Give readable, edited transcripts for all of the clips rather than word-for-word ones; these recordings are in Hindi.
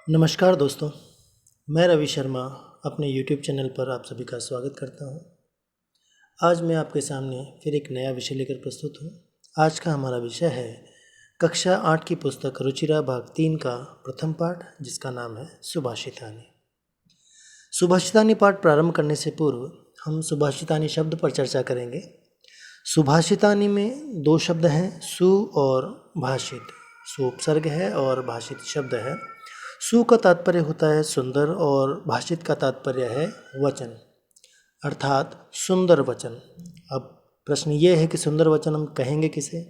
नमस्कार दोस्तों, मैं रवि शर्मा अपने YouTube चैनल पर आप सभी का स्वागत करता हूं। आज मैं आपके सामने फिर एक नया विषय लेकर प्रस्तुत हूं। आज का हमारा विषय है कक्षा 8 की पुस्तक रुचिरा भाग 3 का प्रथम पाठ, जिसका नाम है सुभाषितानी। सुभाषितानी पाठ प्रारंभ करने से पूर्व हम सुभाषितानी शब्द पर चर्चा करेंगे। सुभाषितानी में दो शब्द हैं, सु और भाषित। सु उपसर्ग है और भाषित शब्द है। सु का तात्पर्य होता है सुंदर और भाषित का तात्पर्य है वचन, अर्थात सुंदर वचन। अब प्रश्न ये है कि सुंदर वचन हम कहेंगे किसे?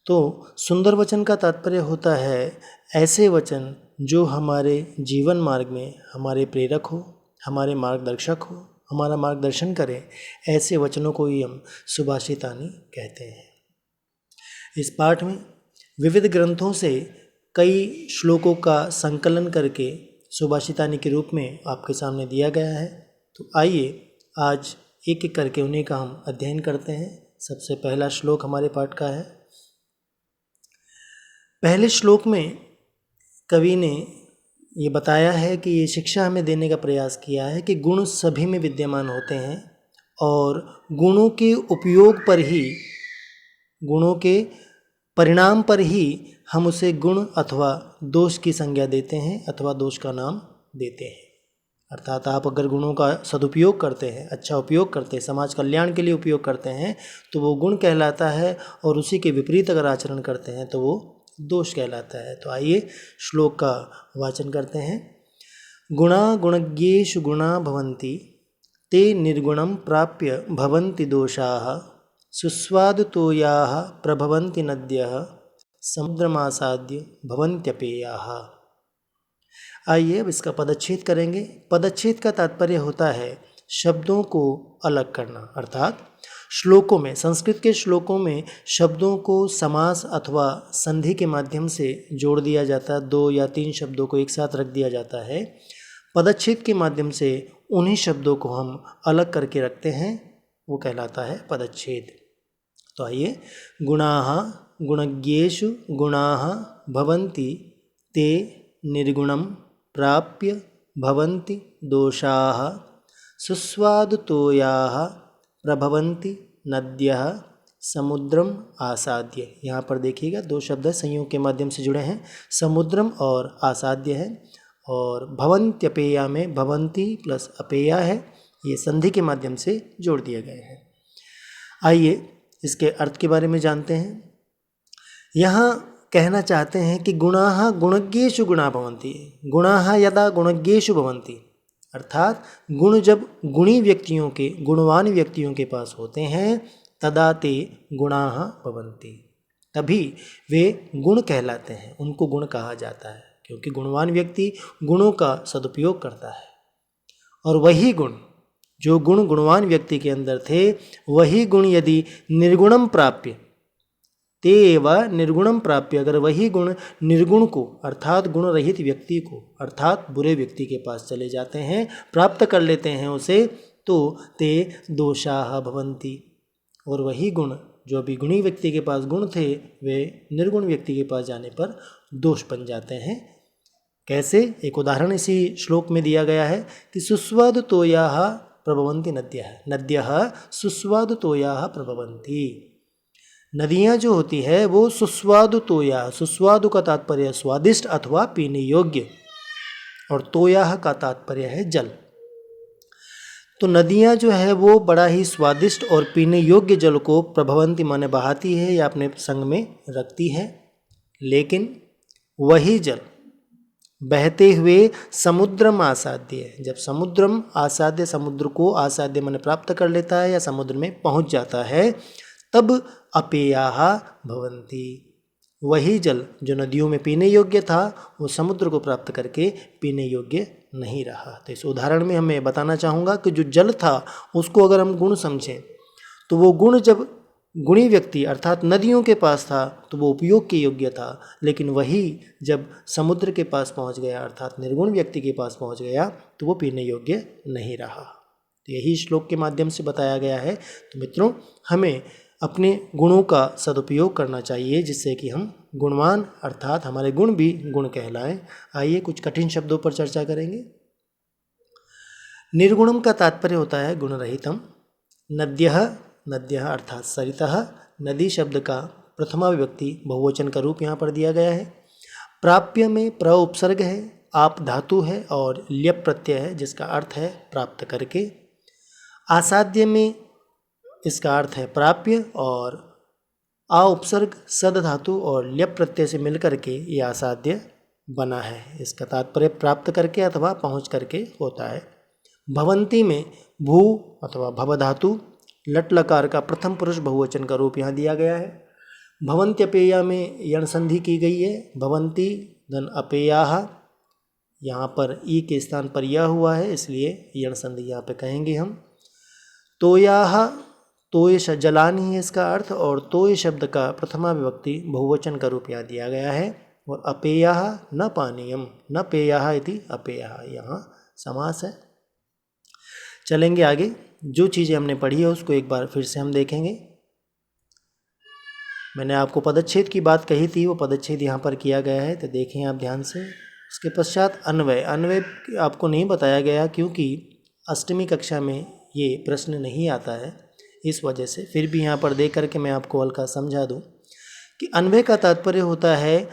तो सुंदर वचन का तात्पर्य होता है ऐसे वचन जो हमारे जीवन मार्ग में हमारे प्रेरक हो, हमारे मार्गदर्शक हो, हमारा मार्गदर्शन करें। ऐसे वचनों को ही हम सुभाषितानी कहते हैं। इस पाठ में विविध ग्रंथों से कई श्लोकों का संकलन करके सुभाषितानी के रूप में आपके सामने दिया गया है। तो आइए आज एक एक करके उन्हीं का हम अध्ययन करते हैं। सबसे पहला श्लोक हमारे पाठ का है। पहले श्लोक में कवि ने ये बताया है कि ये शिक्षा हमें देने का प्रयास किया है कि गुण सभी में विद्यमान होते हैं और गुणों के उपयोग पर ही, गुणों के परिणाम पर ही हम उसे गुण अथवा दोष की संज्ञा देते हैं अथवा दोष का नाम देते हैं। अर्थात आप अगर गुणों का सदुपयोग करते हैं, अच्छा उपयोग करते हैं, समाज कल्याण के लिए उपयोग करते हैं तो वो गुण कहलाता है, और उसी के विपरीत अगर आचरण करते हैं तो वो दोष कहलाता है। तो आइए श्लोक का वाचन करते हैं। गुणा गुणज्ञेषु गुणा भवन्ति ते निर्गुणं प्राप्य भवन्ति दोषाः सुस्वादुतोयाः प्रभवन्ति नद्यः समुद्रमासाद्य भवन्त्यपेयाः। आइए अब इसका पदच्छेद करेंगे। पदच्छेद का तात्पर्य होता है शब्दों को अलग करना, अर्थात श्लोकों में, संस्कृत के श्लोकों में शब्दों को समास अथवा संधि के माध्यम से जोड़ दिया जाता है। 2 या 3 शब्दों को एक साथ रख दिया जाता है। पदच्छेद के माध्यम से उन्हीं शब्दों को हम अलग करके रखते हैं, वो कहलाता है पदच्छेद। तो आइए, गुणाः गुणज्ञेषु गुणाः भवन्ति ते निर्गुणं प्राप्य भवन्ति दोषाः सुस्वादुतोयाः प्रभवन्ति नद्यः समुद्रम आसाद्य। यहाँ पर देखिएगा 2 शब्द संयोग के माध्यम से जुड़े हैं, समुद्रम और आसाद्य है। और भवन्त्यपेया में भवन्ति प्लस अपेया है, ये संधि के माध्यम से जोड़ दिए गए हैं। आइए इसके अर्थ के बारे में जानते हैं। यहाँ कहना चाहते हैं कि गुणाः गुणज्ञेषु गुणा भवन्ति। गुणाः यदा गुणज्ञेषु भवन्ति, अर्थात गुण जब गुणी व्यक्तियों के, गुणवान व्यक्तियों के पास होते हैं, तदा ते गुणाः भवन्ति, तभी वे गुण कहलाते हैं, उनको गुण कहा जाता है, क्योंकि गुणवान व्यक्ति गुणों का सदुपयोग करता है। और वही गुण, जो गुण गुणवान व्यक्ति के अंदर थे, वही गुण यदि निर्गुणम प्राप्य, ते एव निर्गुणम प्राप्य, अगर वही गुण निर्गुण को, अर्थात गुण रहित व्यक्ति को, अर्थात बुरे व्यक्ति के पास चले जाते हैं, प्राप्त कर लेते हैं उसे, तो ते दोषाः भवन्ति, और वही गुण जो अभी गुणी व्यक्ति के पास गुण थे, वे निर्गुण व्यक्ति के पास जाने पर दोष बन जाते हैं। कैसे? एक उदाहरण इसी श्लोक में दिया गया है कि सुस्वादुतोयाः प्रभवन्ति नद्यः। नद्यः सुस्वादुतोयाः प्रभवन्ति। नदियाँ जो होती है वो सुस्वादु तोया, सुस्वादु का तात्पर्य स्वादिष्ट अथवा पीने योग्य, और तोया का तात्पर्य है जल। तो नदियाँ जो है वो बड़ा ही स्वादिष्ट और पीने योग्य जल को प्रभवंती माने बहाती है या अपने संग में रखती है, लेकिन वही जल बहते हुए समुद्रम आसाद्य है। जब समुद्रम आसाद्य, समुद्र को आसाद्य माने प्राप्त कर लेता है या समुद्र में पहुँच जाता है, तब अपेयाः भवन्ति। वही जल जो नदियों में पीने योग्य था, वो समुद्र को प्राप्त करके पीने योग्य नहीं रहा। तो इस उदाहरण में हमें बताना चाहूँगा कि जो जल था उसको अगर हम गुण समझें, तो वो गुण जब गुणी व्यक्ति अर्थात नदियों के पास था तो वो उपयोग के योग्य था, लेकिन वही जब समुद्र के पास पहुँच गया, अर्थात निर्गुण व्यक्ति के पास पहुँच गया, तो वो पीने योग्य नहीं रहा। तो यही श्लोक के माध्यम से बताया गया है। तो मित्रों, हमें अपने गुणों का सदुपयोग करना चाहिए, जिससे कि हम गुणवान अर्थात हमारे गुण भी गुण कहलाएं। आइए कुछ कठिन शब्दों पर चर्चा करेंगे। निर्गुणम का तात्पर्य होता है गुण रहितम। नद्यः, नद्यः अर्थात सरितः, नदी शब्द का प्रथमा विभक्ति बहुवचन का रूप यहाँ पर दिया गया है। प्राप्य में प्र उपसर्ग है, आप धातु है और ल्यप प्रत्यय है जिसका अर्थ है प्राप्त करके। आसाद्य में इसका अर्थ है प्राप्य और आ उपसर्ग सद धातु और ल्यप प्रत्यय से मिलकर के ये आसाद्य बना है। इसका तात्पर्य प्राप्त करके अथवा पहुँच करके होता है। भवंती में भू अथवा भव धातु लट लकार का प्रथम पुरुष बहुवचन का रूप यहाँ दिया गया है। भवंत्यपेया में यण संधि की गई है। भवंती धन अपेयाः, यहाँ पर ई के स्थान पर यह हुआ है इसलिए यण संधि यहाँ पे कहेंगे हम। तोयाः, तोय जलानी है इसका अर्थ, और तोय शब्द का प्रथमा विभक्ति बहुवचन का रूप यहाँ दिया गया है। और अपेयाः न पानीयम, न पेयाः इति अपेयाः, यहाँ समास है। चलेंगे आगे। जो चीज़ें हमने पढ़ी है उसको एक बार फिर से हम देखेंगे। मैंने आपको पदच्छेद की बात कही थी, वो पदच्छेद यहाँ पर किया गया है, तो देखें आप ध्यान से। उसके पश्चात अन्वय, अन्वय आपको नहीं बताया गया क्योंकि अष्टमी कक्षा में ये प्रश्न नहीं आता है, इस वजह से फिर भी यहाँ पर देख करके मैं आपको हल्का समझा दूँ कि अन्वय का तात्पर्य होता है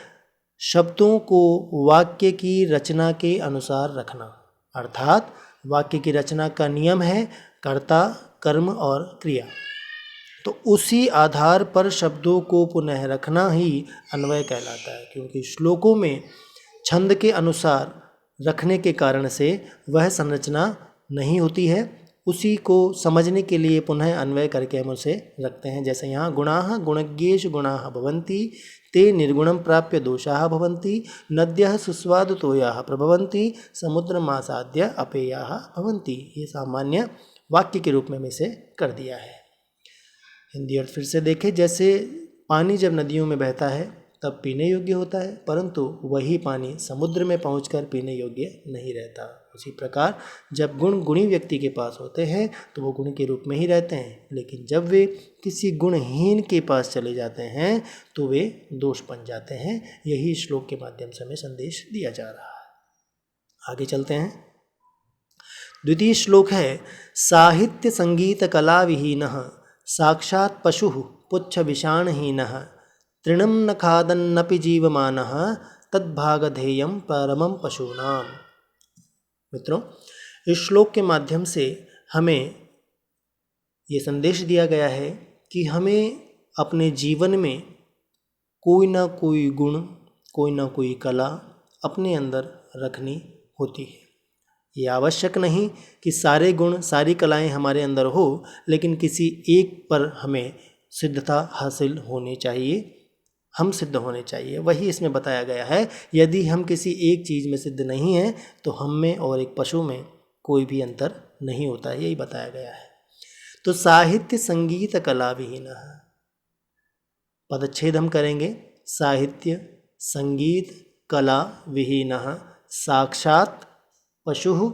शब्दों को वाक्य की रचना के अनुसार रखना। अर्थात वाक्य की रचना का नियम है कर्ता, कर्म और क्रिया, तो उसी आधार पर शब्दों को पुनः रखना ही अन्वय कहलाता है। क्योंकि श्लोकों में छंद के अनुसार रखने के कारण से वह संरचना नहीं होती है, उसी को समझने के लिए पुनः अन्वय करके हम उसे रखते हैं। जैसे यहाँ गुणाः गुणज्ञेश गुणाः भवन्ति, ते निर्गुणं प्राप्य दोषाः भवन्ति, नद्यः सुस्वादुतोयाः प्रभवन्ति, समुद्रमासाद्य अपेयाः भवन्ति। ये सामान्य वाक्य के रूप में इसे कर दिया है। हिंदी अर्थ फिर से देखें। जैसे पानी जब नदियों में बहता है तब पीने योग्य होता है, परंतु वही पानी समुद्र में पहुंचकर पीने योग्य नहीं रहता। उसी प्रकार जब गुण गुणी व्यक्ति के पास होते हैं तो वो गुण के रूप में ही रहते हैं, लेकिन जब वे किसी गुणहीन के पास चले जाते हैं तो वे दोष बन जाते हैं। यही श्लोक के माध्यम से हमें संदेश दिया जा रहा है। आगे चलते हैं। द्वितीय श्लोक है साहित्य संगीत कला विहीनः साक्षात् पशुः पुच्छ विषाणहीनः तृणं न खादन्नपि जीवमानः तद्भागधेयं परमं पशूनाम। मित्रों, इस श्लोक के माध्यम से हमें ये संदेश दिया गया है कि हमें अपने जीवन में कोई ना कोई गुण, कोई ना कोई कला अपने अंदर रखनी होती है। ये आवश्यक नहीं कि सारे गुण सारी कलाएं हमारे अंदर हो, लेकिन किसी एक पर हमें सिद्धता हासिल होनी चाहिए, हम सिद्ध होने चाहिए। वही इसमें बताया गया है। यदि हम किसी एक चीज़ में सिद्ध नहीं हैं तो हम में और एक पशु में कोई भी अंतर नहीं होता है, यही बताया गया है। तो साहित्य संगीत कला विहीनः, पदच्छेद हम करेंगे। साहित्य संगीत कला विहीनः साक्षात् पशुः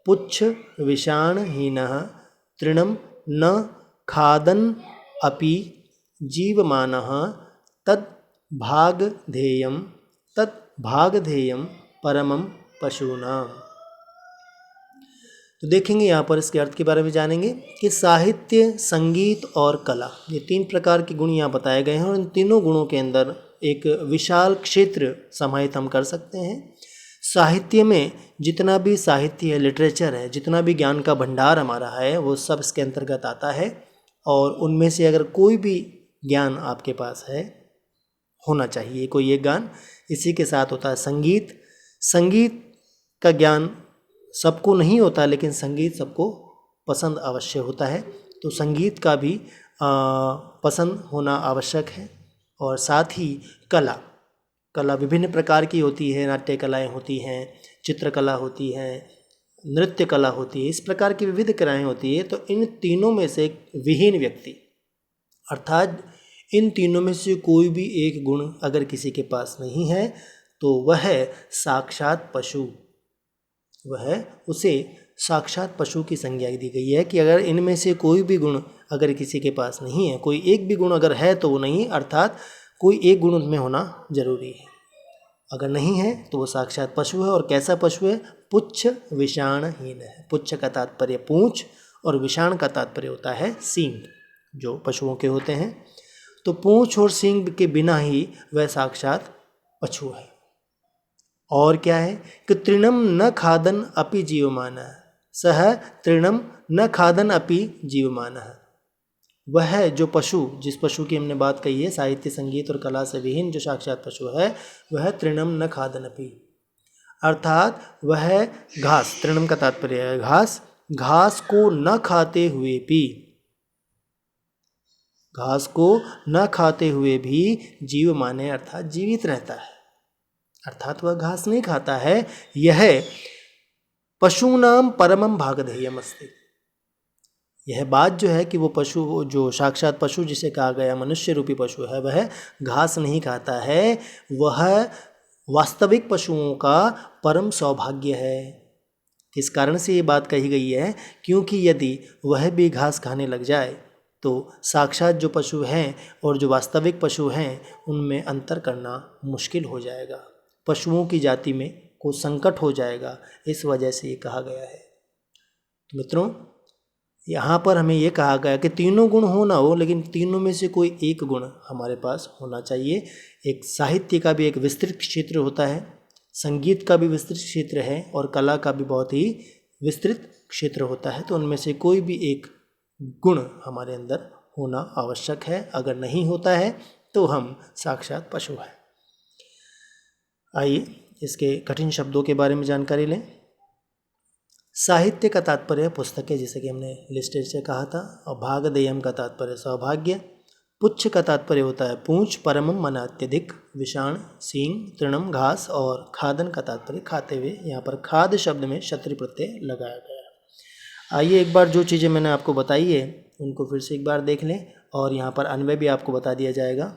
पुच्छ विषाणहीनः तृणं न खादन् अपि जीवमानः तद्भागधेयं परमं पशूनाम। तो देखेंगे यहाँ पर इसके अर्थ के बारे में जानेंगे कि साहित्य, संगीत और कला, ये तीन प्रकार के गुण यहाँ बताए गए हैं और इन तीनों गुणों के अंदर एक विशाल क्षेत्र समाहित हम कर सकते हैं। साहित्य में जितना भी साहित्य है, लिटरेचर है, जितना भी ज्ञान का भंडार हमारा है, वो सब इसके अंतर्गत आता है। और उनमें से अगर कोई भी ज्ञान आपके पास है, होना चाहिए कोई एक ज्ञान, इसी के साथ होता है संगीत। संगीत का ज्ञान सबको नहीं होता, लेकिन संगीत सबको पसंद अवश्य होता है, तो संगीत का भी पसंद होना आवश्यक है। और साथ ही कला, कला विभिन्न प्रकार की होती है। नाट्य कलाएँ होती हैं, चित्रकला होती है, नृत्य कला होती है, इस प्रकार की विविध कलाएँ होती है। तो इन तीनों में से एक विहीन व्यक्ति, अर्थात इन तीनों में से कोई भी एक गुण अगर किसी के पास नहीं है तो वह साक्षात पशु, वह उसे साक्षात पशु की संज्ञा दी गई है कि अगर इनमें से कोई भी गुण अगर किसी के पास नहीं है, कोई एक भी गुण अगर है तो वो नहीं, अर्थात कोई एक गुण उनमें होना जरूरी है। अगर नहीं है तो वो साक्षात पशु है। और कैसा पशु है? पुच्छ विषाणहीन है। पुच्छ का तात्पर्य पूंछ और विषाण का तात्पर्य होता है सींग, जो पशुओं के होते हैं। तो पूंछ और सींग के बिना ही वह साक्षात पशु है। और क्या है कि तृणम न खादन अपि जीवमानः, सह तृणम न खादन अपि जीवमानः। वह जो पशु, जिस पशु की हमने बात कही है, साहित्य संगीत और कला से विहीन जो साक्षात पशु है, वह तृणम न खादन अपि, अर्थात वह घास, तृणम का तात्पर्य है घास, घास को न खाते हुए भी, घास को न खाते हुए भी जीव माने अर्थात जीवित रहता है, अर्थात वह घास नहीं खाता है। यह पशूनाम परमम भागधेयम अस्ति। यह बात जो है कि वो पशु, जो साक्षात पशु जिसे कहा गया मनुष्य रूपी पशु है, वह घास नहीं खाता है, वह वास्तविक पशुओं का परम सौभाग्य है। किस कारण से ये बात कही गई है? क्योंकि यदि वह भी घास खाने लग जाए तो साक्षात जो पशु हैं और जो वास्तविक पशु हैं उनमें अंतर करना मुश्किल हो जाएगा, पशुओं की जाति में को संकट हो जाएगा। इस वजह से ये कहा गया है। तो मित्रों, यहाँ पर हमें ये कहा गया कि तीनों गुण हो ना हो, लेकिन तीनों में से कोई एक गुण हमारे पास होना चाहिए। एक साहित्य का भी एक विस्तृत क्षेत्र होता है, संगीत का भी विस्तृत क्षेत्र है और कला का भी बहुत ही विस्तृत क्षेत्र होता है। तो उनमें से कोई भी एक गुण हमारे अंदर होना आवश्यक है। अगर नहीं होता है तो हम साक्षात पशु हैं। आइए इसके कठिन शब्दों के बारे में जानकारी लें। साहित्य का तात्पर्य पुस्तकें, जैसे कि हमने लिस्टेड से कहा था, और भागधेयम का तात्पर्य सौभाग्य, पुच्छ का तात्पर्य होता है पूंछ, परमम मन अत्यधिक, विषाण सींग, तृणम घास, और खादन का तात्पर्य खाते हुए। यहाँ पर खाद शब्द में क्षत्रिय प्रत्यय लगाया गया है। आइए एक बार जो चीज़ें मैंने आपको बताई है उनको फिर से एक बार देख लें, और यहाँ पर अन्वय भी आपको बता दिया जाएगा।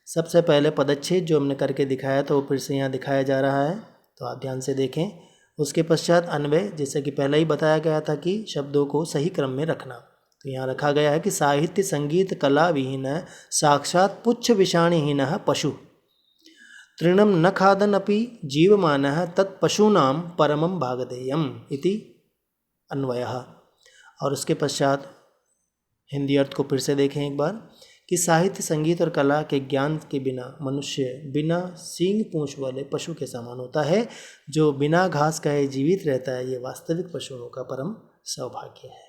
सबसे पहले पदच्छेद जो हमने करके दिखाया था वो फिर से यहाँ दिखाया जा रहा है, तो आप ध्यान से देखें। उसके पश्चात अन्वय, जैसे कि पहले ही बताया गया था कि शब्दों को सही क्रम में रखना, तो यहाँ रखा गया है कि साहित्य संगीत कला विहीन साक्षात पुच्छ विषाणहीन पशु, तृणम न खादन अपि जीवमानः तत्पशूनां परमं भागधेयम् इति अन्वयः। और उसके पश्चात हिंदी अर्थ को फिर से देखें एक बार कि साहित्य संगीत और कला के ज्ञान के बिना मनुष्य बिना सींग पूंछ वाले पशु के समान होता है। जो बिना घास खाए जीवित रहता है, ये वास्तविक पशुओं का परम सौभाग्य है।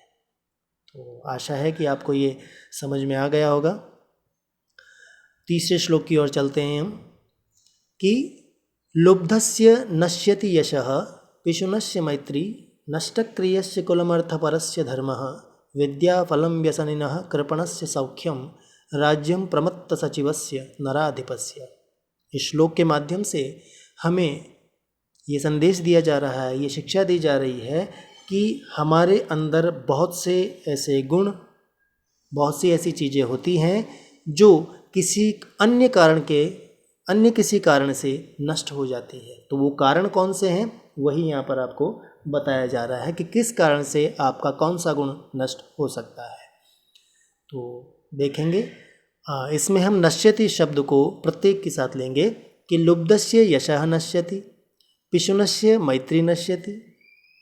तो आशा है कि आपको ये समझ में आ गया होगा। तीसरे श्लोक की ओर चलते हैं हम कि लुब्धस्य नश्यति यशः पिशुनस्य मैत्री नष्टक्रियस्य कुलमर्थपरस्य धर्मः विद्याफलं व्यसनिनः कृपणस्य सौख्यम राज्यम प्रमत्त सचिवस्य नराधिपस्य। इस श्लोक के माध्यम से हमें ये संदेश दिया जा रहा है, ये शिक्षा दी जा रही है कि हमारे अंदर बहुत से ऐसे गुण, बहुत सी ऐसी चीज़ें होती हैं जो किसी अन्य किसी कारण से नष्ट हो जाती है। तो वो कारण कौन से हैं, वही यहाँ पर आपको बताया जा रहा है कि किस कारण से आपका कौन सा गुण नष्ट हो सकता है। तो देखेंगे इसमें हम नश्यति शब्द को प्रत्येक के साथ लेंगे कि लुब्धस्य यशः नश्यति, पिशुनस्य मैत्री नश्यति,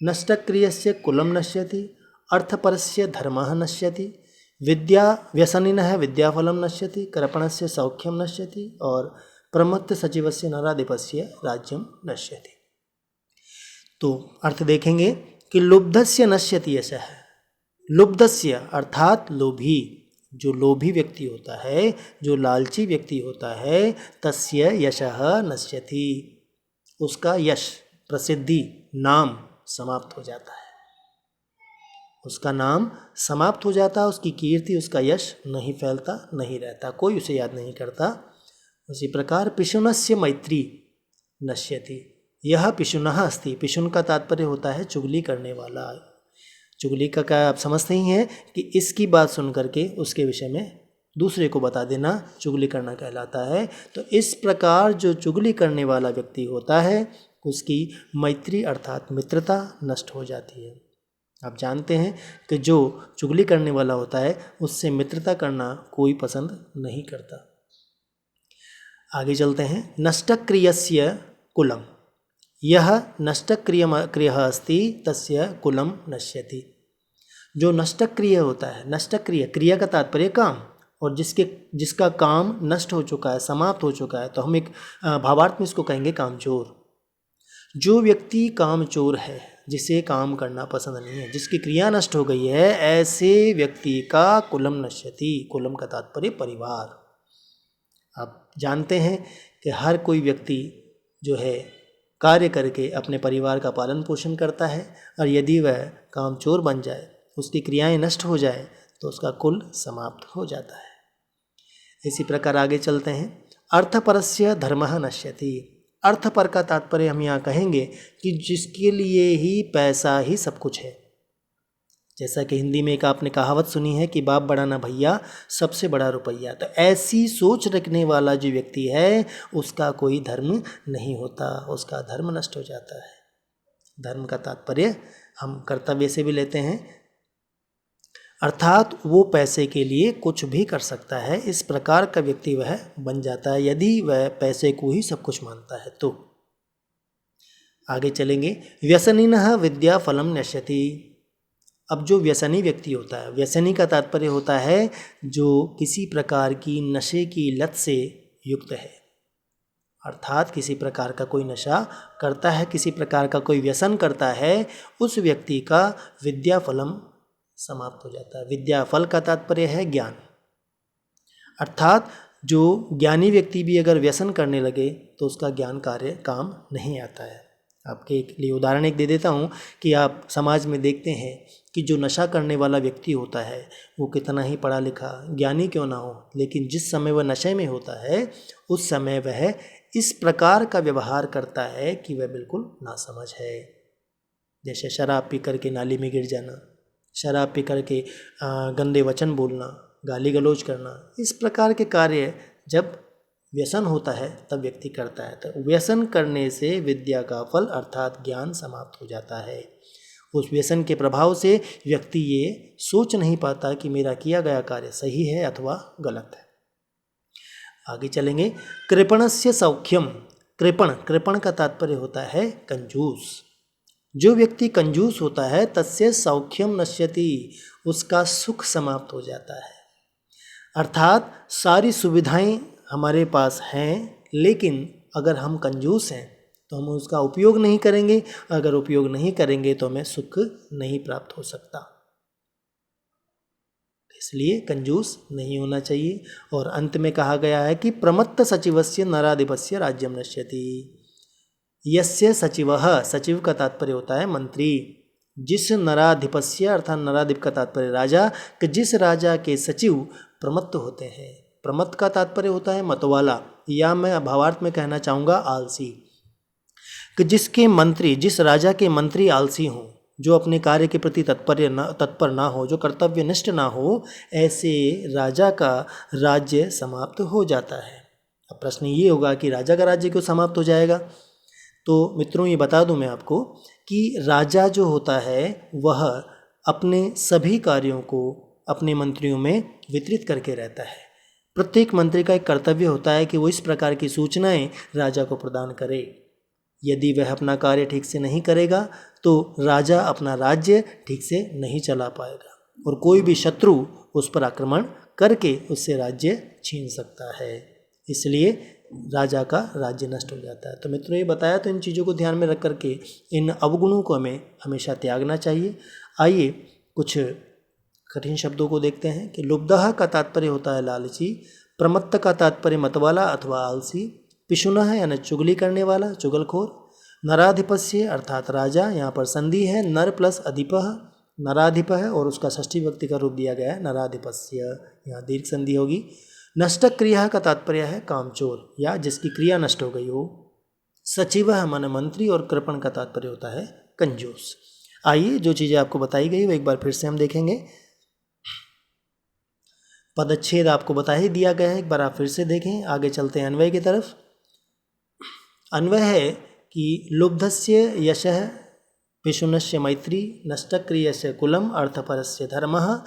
नष्टक्रियस्य कुलम नश्यति, अर्थपरस्य धर्मः नश्यति, विद्या व्यसनिनः विद्याफलं नश्यति, कृपणस्य सौख्यम नश्यति, और प्रमत्त सचिवस्य नराधिपस्य राज्यम नश्यति। तो अर्थ देखेंगे कि लुब्धस्य नश्यति यशः, लुब्धस्य अर्थात लोभी, जो लोभी व्यक्ति होता है, जो लालची व्यक्ति होता है, तस्य यशः नश्यति, उसका यश, प्रसिद्धि, नाम समाप्त हो जाता है, उसका नाम समाप्त हो जाता है, उसकी कीर्ति, उसका यश नहीं फैलता, नहीं रहता, कोई उसे याद नहीं करता। उसी प्रकार पिशुनस्य मैत्री नश्यति, यह पिशुनः अस्ति, पिशुन का तात्पर्य होता है चुगली करने वाला। चुगली का क्या आप समझते ही हैं कि इसकी बात सुन करके उसके विषय में दूसरे को बता देना चुगली करना कहलाता है। तो इस प्रकार जो चुगली करने वाला व्यक्ति होता है उसकी मैत्री अर्थात मित्रता नष्ट हो जाती है। आप जानते हैं कि जो चुगली करने वाला होता है उससे मित्रता करना कोई पसंद नहीं करता। आगे चलते हैं। नष्टक्रियस्य कुलम, यह नष्टक्रियः अस्ति तस्य कुलम नश्यति। जो नष्टक्रिय होता है, नष्टक्रिय क्रिया का तात्पर्य काम, और जिसका काम नष्ट हो चुका है, समाप्त हो चुका है, तो हम एक भावार्थ में इसको कहेंगे कामचोर। जो व्यक्ति कामचोर है, जिसे काम करना पसंद नहीं है, जिसकी क्रिया नष्ट हो गई है, ऐसे व्यक्ति का कुलम नश्यति। कुलम का तात्पर्य परिवार। आप जानते हैं कि हर कोई व्यक्ति जो है कार्य करके अपने परिवार का पालन पोषण करता है, और यदि वह कामचोर बन जाए, उसकी क्रियाएं नष्ट हो जाए, तो उसका कुल समाप्त हो जाता है। इसी प्रकार आगे चलते हैं। अर्थपरस्य धर्मः नश्यति। अर्थपर का तात्पर्य हम यहाँ कहेंगे कि जिसके लिए ही पैसा ही सब कुछ है। जैसा कि हिंदी में एक आपने कहावत सुनी है कि बाप बड़ा ना भैया, सबसे बड़ा रुपया। तो ऐसी सोच रखने वाला जो व्यक्ति है उसका कोई धर्म नहीं होता, उसका धर्म नष्ट हो जाता है। धर्म का तात्पर्य हम कर्तव्य से भी लेते हैं, अर्थात वो पैसे के लिए कुछ भी कर सकता है, इस प्रकार का व्यक्ति वह बन जाता है यदि वह पैसे को ही सब कुछ मानता है तो। आगे चलेंगे। व्यसनिनः विद्या फलम नश्यति। अब जो व्यसनी व्यक्ति होता है, व्यसनी का तात्पर्य होता है जो किसी प्रकार की नशे की लत से युक्त है, अर्थात किसी प्रकार का कोई नशा करता है, किसी प्रकार का कोई व्यसन करता है, उस व्यक्ति का विद्या फलम समाप्त हो जाता है। विद्या फल का तात्पर्य है ज्ञान, अर्थात जो ज्ञानी व्यक्ति भी अगर व्यसन करने लगे तो उसका ज्ञान कार्य काम नहीं आता है। आपके लिए उदाहरण एक दे देता हूँ कि आप समाज में देखते हैं कि जो नशा करने वाला व्यक्ति होता है वो कितना ही पढ़ा लिखा ज्ञानी क्यों ना हो, लेकिन जिस समय वह नशे में होता है उस समय वह इस प्रकार का व्यवहार करता है कि वह बिल्कुल नासमझ है। जैसे शराब पी करके नाली में गिर जाना, शराब पी करके गंदे वचन बोलना, गाली गलौज करना, इस प्रकार के कार्य जब व्यसन होता है तब व्यक्ति करता है। तो व्यसन करने से विद्या का फल अर्थात ज्ञान समाप्त हो जाता है। उस व्यसन के प्रभाव से व्यक्ति ये सोच नहीं पाता कि मेरा किया गया कार्य सही है अथवा गलत है। आगे चलेंगे। कृपणस्य सौख्यम। कृपण का तात्पर्य होता है कंजूस। जो व्यक्ति कंजूस होता है तस्य सौख्यम नश्यति, उसका सुख समाप्त हो जाता है। अर्थात सारी सुविधाएं हमारे पास हैं, लेकिन अगर हम कंजूस हैं तो हम उसका उपयोग नहीं करेंगे, अगर उपयोग नहीं करेंगे तो हमें सुख नहीं प्राप्त हो सकता। इसलिए कंजूस नहीं होना चाहिए। और अंत में कहा गया है कि प्रमत्त सचिवस्य नराधिपस्य राज्यम नश्यति। यस्य सचिवः, सचिव का तात्पर्य होता है मंत्री। जिस नराधिपस्य अर्थात नराधिप का तात्पर्य राजा, कि जिस राजा के सचिव प्रमत्त होते हैं। प्रमत्त का तात्पर्य होता है मतवाला, या मैं भावार्थ में कहना चाहूँगा आलसी, कि जिसके मंत्री, जिस राजा के मंत्री आलसी हों, जो अपने कार्य के प्रति तत्पर ना हो, जो कर्तव्यनिष्ठ ना हो, ऐसे राजा का राज्य समाप्त हो जाता है। अब प्रश्न ये होगा कि राजा का राज्य क्यों समाप्त हो जाएगा? तो मित्रों ये बता दूं मैं आपको कि राजा जो होता है वह अपने सभी कार्यों को अपने मंत्रियों में वितरित करके रहता है। प्रत्येक मंत्री का एक कर्तव्य होता है कि वो इस प्रकार की सूचनाएं राजा को प्रदान करे। यदि वह अपना कार्य ठीक से नहीं करेगा तो राजा अपना राज्य ठीक से नहीं चला पाएगा, और कोई भी शत्रु उस पर आक्रमण करके उससे राज्य छीन सकता है। इसलिए राजा का राज्य नष्ट हो जाता है। तो मित्रों ये बताया, तो इन चीज़ों को ध्यान में रख करके इन अवगुणों को हमें हमेशा त्यागना चाहिए। आइए कुछ कठिन शब्दों को देखते हैं कि लुब्धः का तात्पर्य होता है लालची, प्रमत्त का तात्पर्य मतवाला अथवा आलसी, पिशुनः यानी चुगली करने वाला, चुगलखोर, नराधिपस्य अर्थात राजा, यहाँ पर संधि है नर प्लस अधिपः, नराधिप है और उसका षष्ठी व्यक्ति का रूप दिया गया है नराधिपस्य, यहाँ दीर्घ संधि होगी। नष्ट क्रिया का तात्पर्य है कामचोर या जिसकी क्रिया नष्ट हो गई हो। सचिवः माने मंत्री, और कृपण का तात्पर्य होता है कंजूस। आइए जो चीज़ें आपको बताई गई वो एक बार फिर से हम देखेंगे। पदच्छेद आपको बता ही दिया गया है, एक बार आप फिर से देखें। आगे चलते हैं अन्वय की तरफ। अन्वय है कि लुब्धस्य यशः पिशुनस्य मैत्री नष्टक्रियस्य कुलम अर्थपरस्य धर्मः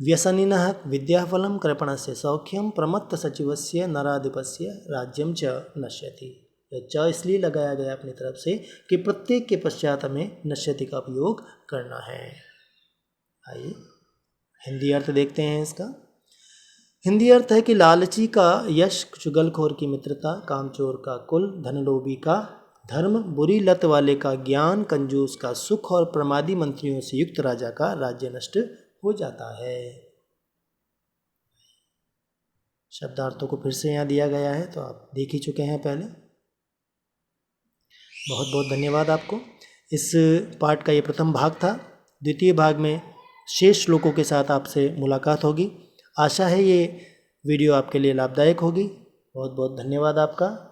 व्यसनिनः विद्याफलं कृपणस्य सौख्यम प्रमत्त सचिवस्य नराधिपस्य राज्यम च नश्यति। यह च इसलिए लगाया गया अपनी तरफ से कि प्रत्येक के पश्चात हमें नश्यति का उपयोग करना है। आइए हिंदी अर्थ देखते हैं इसका। हिंदी अर्थ है कि लालची का यश, चुगलखोर की मित्रता, कामचोर का कुल, धनलोभी का धर्म, बुरी लत वाले का ज्ञान, कंजूस का सुख और प्रमादी मंत्रियों से युक्त राजा का राज्य नष्ट हो जाता है। शब्दार्थों को फिर से यहाँ दिया गया है, तो आप देख ही चुके हैं पहले। बहुत बहुत धन्यवाद आपको। इस पाठ का ये प्रथम भाग था। द्वितीय भाग में शेष श्लोकों के साथ आपसे मुलाकात होगी। आशा है ये वीडियो आपके लिए लाभदायक होगी। बहुत बहुत धन्यवाद आपका।